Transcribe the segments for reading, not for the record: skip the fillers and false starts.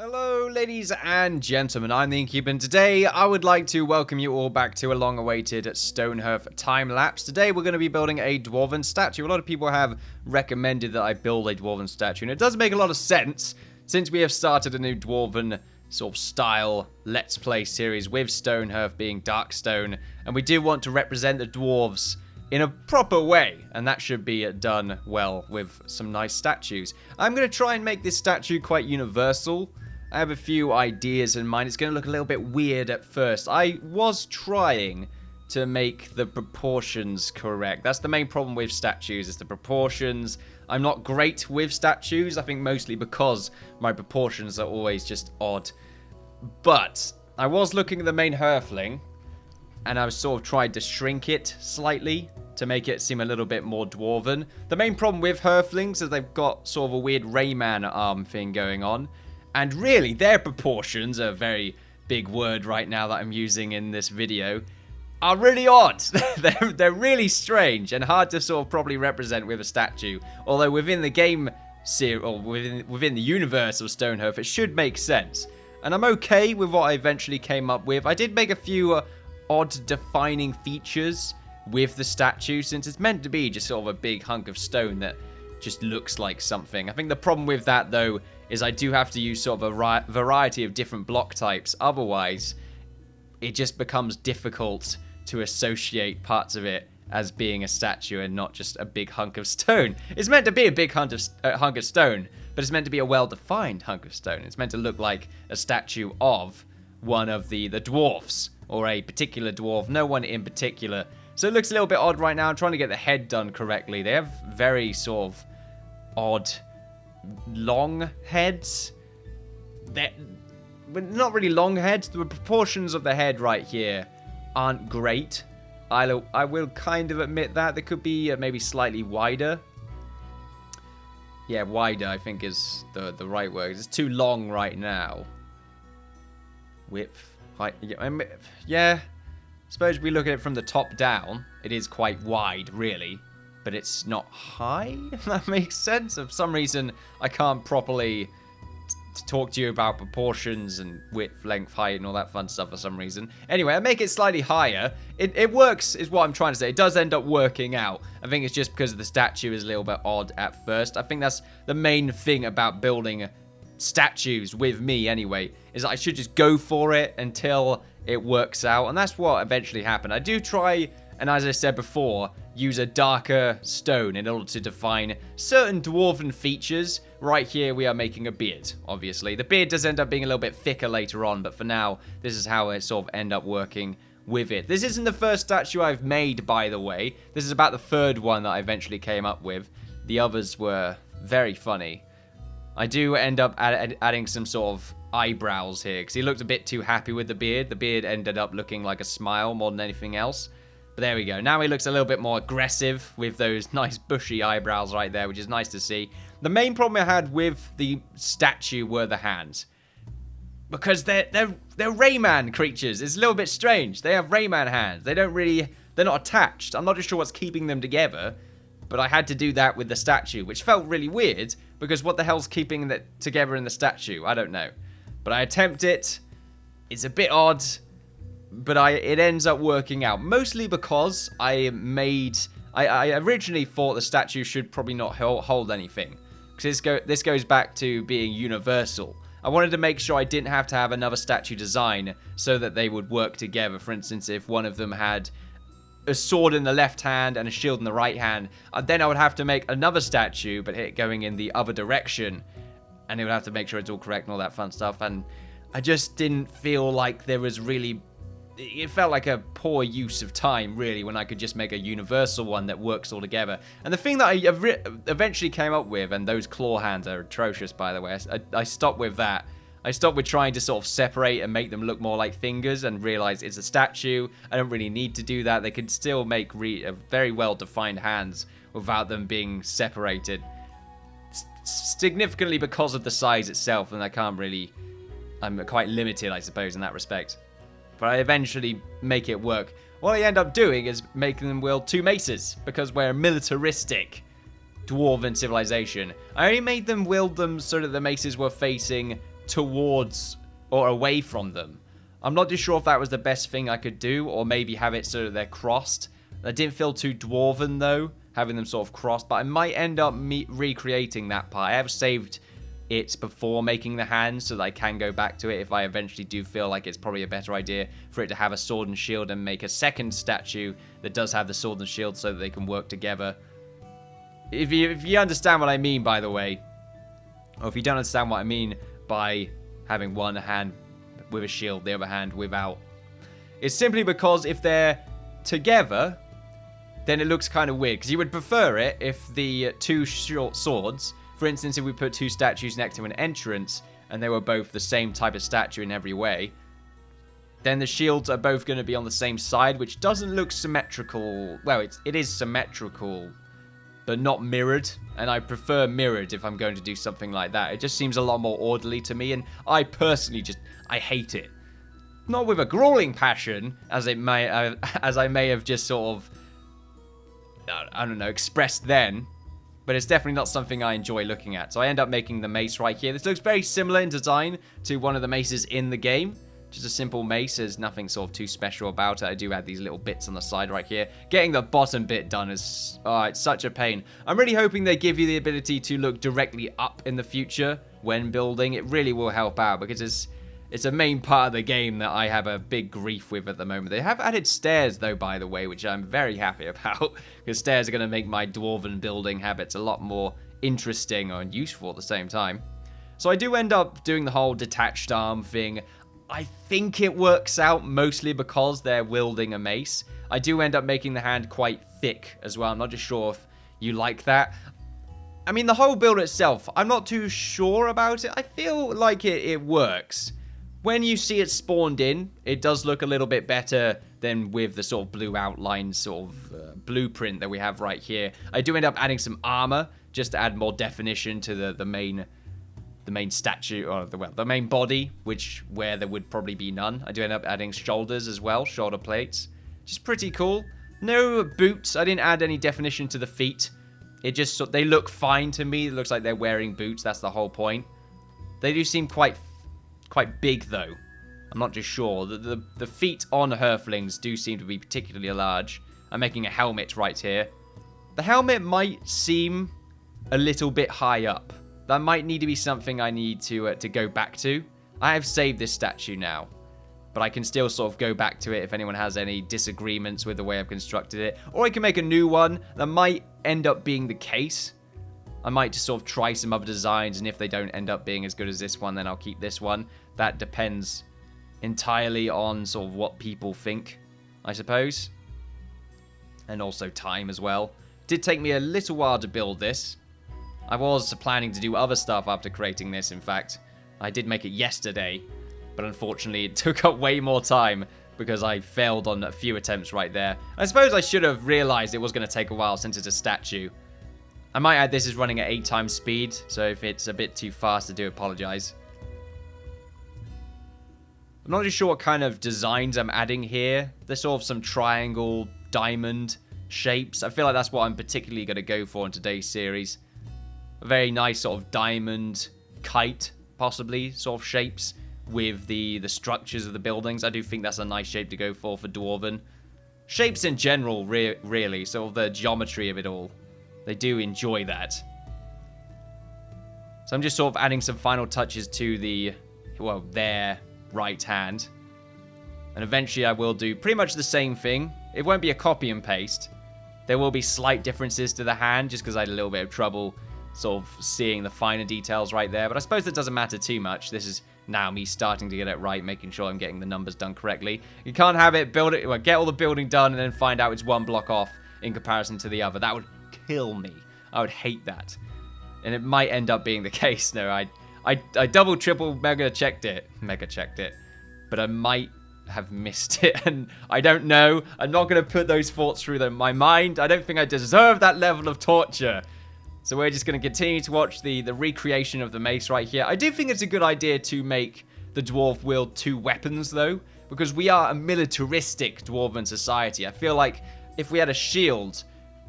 Hello ladies and gentlemen, I'm the Innkeeper, and today I would like to welcome you all back to a long-awaited Stonehearth time lapse. Today we're going to be building a Dwarven statue. A lot of people have recommended that I build a Dwarven statue, and it does make a lot of sense since we have started a new Dwarven sort of style Let's Play series with Stonehearth being Darkstone, and we do want to represent the Dwarves in a proper way, and that should be done well with some nice statues. I'm going to try and make this statue quite universal. I have a few ideas in mind. It's going to look a little bit weird at first. I was trying to make the proportions correct. That's the main problem with statues, is the proportions. I'm not great with statues, I think mostly because my proportions are always just odd. But I was looking at the main Hearthling, and I was sort of tried to shrink it slightly to make it seem a little bit more dwarven. The main problem with Hearthlings is they've got sort of a weird Rayman arm thing going on. And really, their proportions, a very big word right now that I'm using in this video, are really odd. They're really strange and hard to sort of probably represent with a statue. Although within the game, or within the universe of Stonehearth, it should make sense. And I'm okay with what I eventually came up with. I did make a few odd defining features with the statue, since it's meant to be just sort of a big hunk of stone that just looks like something. I think the problem with that, though, is I do have to use sort of a variety of different block types. Otherwise, it just becomes difficult to associate parts of it as being a statue and not just a big hunk of stone. It's meant to be a big hunk of stone, but it's meant to be a well-defined hunk of stone. It's meant to look like a statue of one of the dwarfs, or a particular dwarf, no one in particular. So it looks a little bit odd right now. I'm trying to get the head done correctly. They have very sort of odd long heads. They're not really long heads. The proportions of the head right here aren't great. I will kind of admit that. They could be maybe slightly wider. Yeah, wider I think is the right word. It's too long right now. Width, height, yeah. I suppose we look at it from the top down. It is quite wide, really. But it's not high, if that makes sense. For some reason, I can't properly talk to you about proportions and width, length, height, and all that fun stuff for some reason. Anyway, I make it slightly higher. It works, is what I'm trying to say. It does end up working out. I think it's just because the statue is a little bit odd at first. I think that's the main thing about building statues with me, anyway, is that I should just go for it until it works out. And that's what eventually happened. I do try, and as I said before, use a darker stone in order to define certain dwarven features. Right here, we are making a beard, obviously. The beard does end up being a little bit thicker later on, but for now, this is how I sort of end up working with it. This isn't the first statue I've made, by the way. This is about the third one that I eventually came up with. The others were very funny. I do end up adding some sort of eyebrows here, because he looked a bit too happy with the beard. The beard ended up looking like a smile more than anything else. But there we go. Now he looks a little bit more aggressive with those nice bushy eyebrows right there, which is nice to see. The main problem I had with the statue were the hands, because they're Rayman creatures. It's a little bit strange. They have Rayman hands. They're not attached. I'm not just sure what's keeping them together, but I had to do that with the statue, which felt really weird, because what the hell's keeping that together in the statue? I don't know. But I attempt it. It's a bit odd, but it ends up working out. Mostly because I originally thought the statue should probably not hold anything, because this goes back to being universal. I wanted to make sure I didn't have to have another statue design so that they would work together. For instance, if one of them had a sword in the left hand and a shield in the right hand, then I would have to make another statue, but it going in the other direction, and it would have to make sure it's all correct and all that fun stuff. And I just didn't feel like there was really... It felt like a poor use of time, really, when I could just make a universal one that works all together. And the thing that I eventually came up with, and those claw hands are atrocious, by the way, I stopped with that. I stopped with trying to sort of separate and make them look more like fingers, and realized it's a statue. I don't really need to do that. They could still make very well-defined hands without them being separated. Significantly because of the size itself, and I'm quite limited, I suppose, in that respect. But I eventually make it work. What I end up doing is making them wield two maces, because we're a militaristic dwarven civilization. I only made them wield them so that the maces were facing towards or away from them. I'm not too sure if that was the best thing I could do, or maybe have it so that they're crossed. That didn't feel too dwarven, though, having them sort of crossed, but I might end up recreating that part. I have saved it before making the hand so that I can go back to it if I eventually do feel like it's probably a better idea for it to have a sword and shield and make a second statue that does have the sword and shield so that they can work together. If you understand what I mean, by the way, or if you don't understand what I mean by having one hand with a shield, the other hand without, it's simply because if they're together, then it looks kind of weird, because you would prefer it if the two short swords, for instance, if we put two statues next to an entrance and they were both the same type of statue in every way, then the shields are both going to be on the same side, which doesn't look symmetrical. Well, it is symmetrical, but not mirrored, and I prefer mirrored if I'm going to do something like that. It just seems a lot more orderly to me, and I personally I hate it. Not with a grueling passion, as I may have just sort of, I don't know, expressed then, but it's definitely not something I enjoy looking at. So I end up making the mace right here. This looks very similar in design to one of the maces in the game. Just a simple mace. There's nothing sort of too special about it. I do add these little bits on the side right here. Getting the bottom bit done is, it's such a pain. I'm really hoping they give you the ability to look directly up in the future when building. It really will help out, because it's a main part of the game that I have a big grief with at the moment. They have added stairs, though, by the way, which I'm very happy about, because stairs are going to make my dwarven building habits a lot more interesting and useful at the same time. So I do end up doing the whole detached arm thing. I think it works out mostly because they're wielding a mace. I do end up making the hand quite thick as well. I'm not just sure if you like that. I mean, the whole build itself, I'm not too sure about it. I feel like it works. When you see it spawned in, it does look a little bit better than with the sort of blue outline sort of blueprint that we have right here. I do end up adding some armor just to add more definition to the main statue, or the main body, where there would probably be none. I do end up adding shoulders as well, shoulder plates, which is pretty cool. No boots. I didn't add any definition to the feet. They look fine to me. It looks like they're wearing boots. That's the whole point. They do seem quite big, though. I'm not just sure. The feet on Hearthlings do seem to be particularly large. I'm making a helmet right here. The helmet might seem a little bit high up. That might need to be something I need to go back to. I have saved this statue now, but I can still sort of go back to it if anyone has any disagreements with the way I've constructed it. Or I can make a new one. That might end up being the case. I might just sort of try some other designs, and if they don't end up being as good as this one, then I'll keep this one. That depends entirely on sort of what people think, I suppose. And also time as well. It did take me a little while to build this. I was planning to do other stuff after creating this, in fact. I did make it yesterday, but unfortunately it took up way more time because I failed on a few attempts right there. I suppose I should have realized it was going to take a while since it's a statue. I might add this is running at 8 times speed, so if it's a bit too fast, I do apologize. I'm not really sure what kind of designs I'm adding here. There's sort of some triangle, diamond shapes. I feel like that's what I'm particularly going to go for in today's series. A very nice sort of diamond kite, possibly, sort of shapes with the structures of the buildings. I do think that's a nice shape to go for Dwarven. Shapes in general, really, sort of the geometry of it all. They do enjoy that. So I'm just sort of adding some final touches to their right hand. And eventually I will do pretty much the same thing. It won't be a copy and paste. There will be slight differences to the hand, just because I had a little bit of trouble sort of seeing the finer details right there. But I suppose that doesn't matter too much. This is now me starting to get it right, making sure I'm getting the numbers done correctly. You can't have it, get all the building done, and then find out it's one block off in comparison to the other. That would kill me. I would hate that. And it might end up being the case. No, I double, triple, mega checked it. But I might have missed it, and I don't know. I'm not going to put those thoughts through my mind. I don't think I deserve that level of torture. So we're just going to continue to watch the recreation of the mace right here. I do think it's a good idea to make the dwarf wield 2 weapons, though, because we are a militaristic dwarven society. I feel like if we had a shield,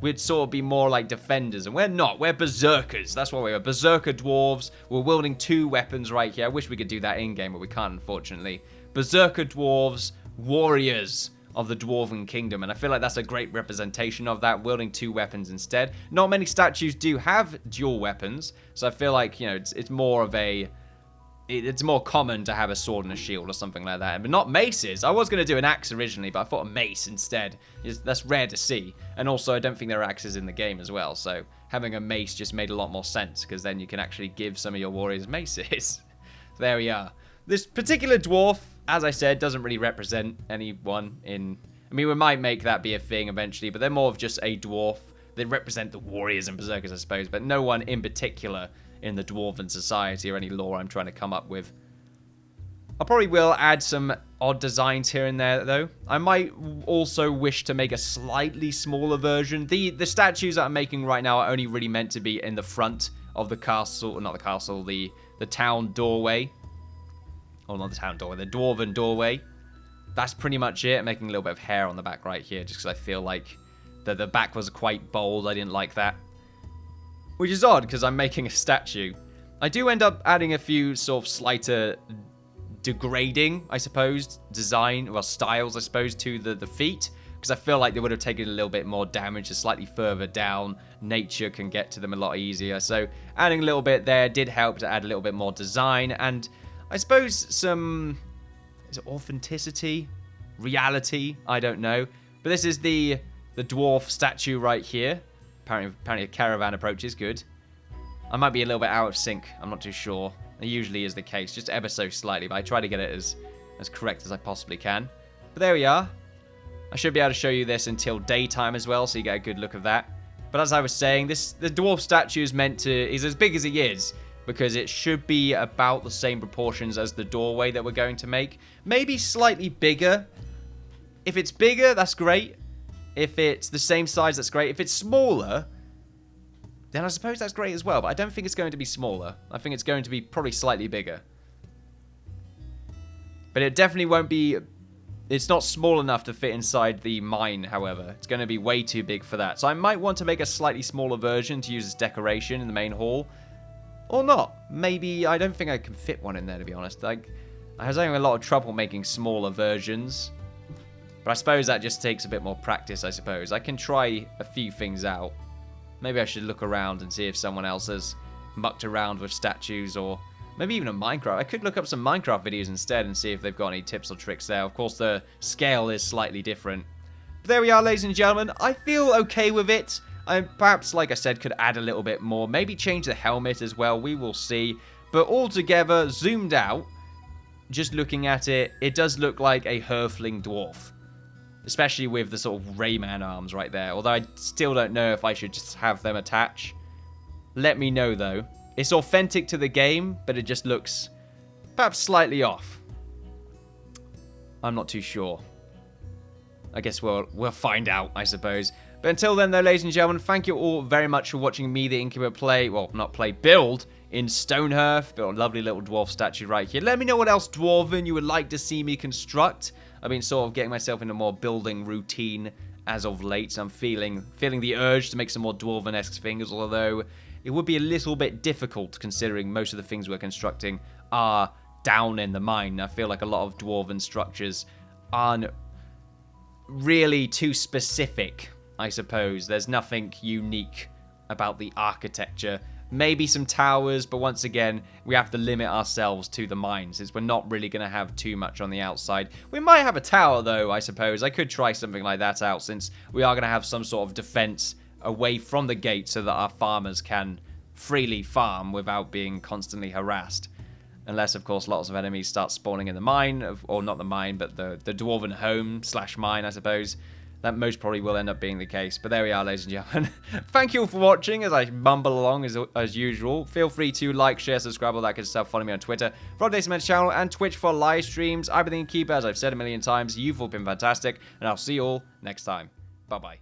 we'd sort of be more like defenders, and we're not. We're berserkers. That's what we are. Berserker dwarves. We're wielding 2 weapons right here. I wish we could do that in-game, but we can't, unfortunately. Berserker dwarves, warriors of the Dwarven Kingdom, and I feel like that's a great representation of that, wielding 2 weapons instead. Not many statues do have dual weapons, so I feel like, you know, it's more of a... It's more common to have a sword and a shield or something like that. But not maces. I was going to do an axe originally, but I thought a mace instead. That's rare to see. And also, I don't think there are axes in the game as well. So having a mace just made a lot more sense, because then you can actually give some of your warriors maces. There we are. This particular dwarf, as I said, doesn't really represent anyone in... I mean, we might make that be a thing eventually, but they're more of just a dwarf. They represent the warriors and berserkers, I suppose, but no one in particular in the Dwarven society or any lore I'm trying to come up with. I probably will add some odd designs here and there, though. I might also wish to make a slightly smaller version. The statues that I'm making right now are only really meant to be in the front of the castle, not the castle, the town doorway. Oh, not the town doorway, the Dwarven doorway. That's pretty much it. I'm making a little bit of hair on the back right here, just because I feel like the back was quite bold. I didn't like that. Which is odd, because I'm making a statue. I do end up adding a few sort of slighter degrading, I suppose, styles, I suppose, to the feet. Because I feel like they would have taken a little bit more damage, just slightly further down. Nature can get to them a lot easier. So adding a little bit there did help to add a little bit more design. And I suppose some... Is it authenticity? Reality? I don't know. But this is the dwarf statue right here. Apparently a caravan approach is good. I might be a little bit out of sync. I'm not too sure. It usually is the case, just ever so slightly. But I try to get it as correct as I possibly can. But there we are. I should be able to show you this until daytime as well, so you get a good look of that. But as I was saying, the dwarf statue is as big as he is, because it should be about the same proportions as the doorway that we're going to make. Maybe slightly bigger. If it's bigger, that's great. If it's the same size, that's great. If it's smaller, then I suppose that's great as well. But I don't think it's going to be smaller. I think it's going to be probably slightly bigger. But it definitely won't be... It's not small enough to fit inside the mine, however. It's going to be way too big for that. So I might want to make a slightly smaller version to use as decoration in the main hall. Or not. Maybe... I don't think I can fit one in there, to be honest. I was having a lot of trouble making smaller versions. But I suppose that just takes a bit more practice, I suppose. I can try a few things out. Maybe I should look around and see if someone else has mucked around with statues, or maybe even a Minecraft. I could look up some Minecraft videos instead and see if they've got any tips or tricks there. Of course, the scale is slightly different. But there we are, ladies and gentlemen. I feel okay with it. I perhaps, like I said, could add a little bit more. Maybe change the helmet as well. We will see. But altogether, zoomed out, just looking at it, it does look like a Halfling dwarf. Especially with the sort of Rayman arms right there. Although I still don't know if I should just have them attach. Let me know, though. It's authentic to the game, but it just looks perhaps slightly off. I'm not too sure. I guess we'll find out, I suppose. But until then, though, ladies and gentlemen, thank you all very much for watching me, the Innkeeper, build in Stonehearth. Built a lovely little dwarf statue right here. Let me know what else dwarven you would like to see me construct. I've been sort of getting myself into more building routine as of late, so I'm feeling the urge to make some more dwarven-esque things, although it would be a little bit difficult considering most of the things we're constructing are down in the mine. I feel like a lot of dwarven structures aren't really too specific, I suppose. There's nothing unique about the architecture. Maybe some towers, but once again, we have to limit ourselves to the mine, since we're not really going to have too much on the outside. We might have a tower, though, I suppose. I could try something like that out, since we are going to have some sort of defense away from the gate so that our farmers can freely farm without being constantly harassed. Unless, of course, lots of enemies start spawning in the mine, or not the mine, but the dwarven home / mine, I suppose. That most probably will end up being the case. But there we are, ladies and gentlemen. Thank you all for watching as I mumble along as usual. Feel free to like, share, subscribe, all that good stuff. Follow me on Twitter for updates on my channel and Twitch for live streams. I've been the Innkeeper, as I've said a million times. You've all been fantastic, and I'll see you all next time. Bye-bye.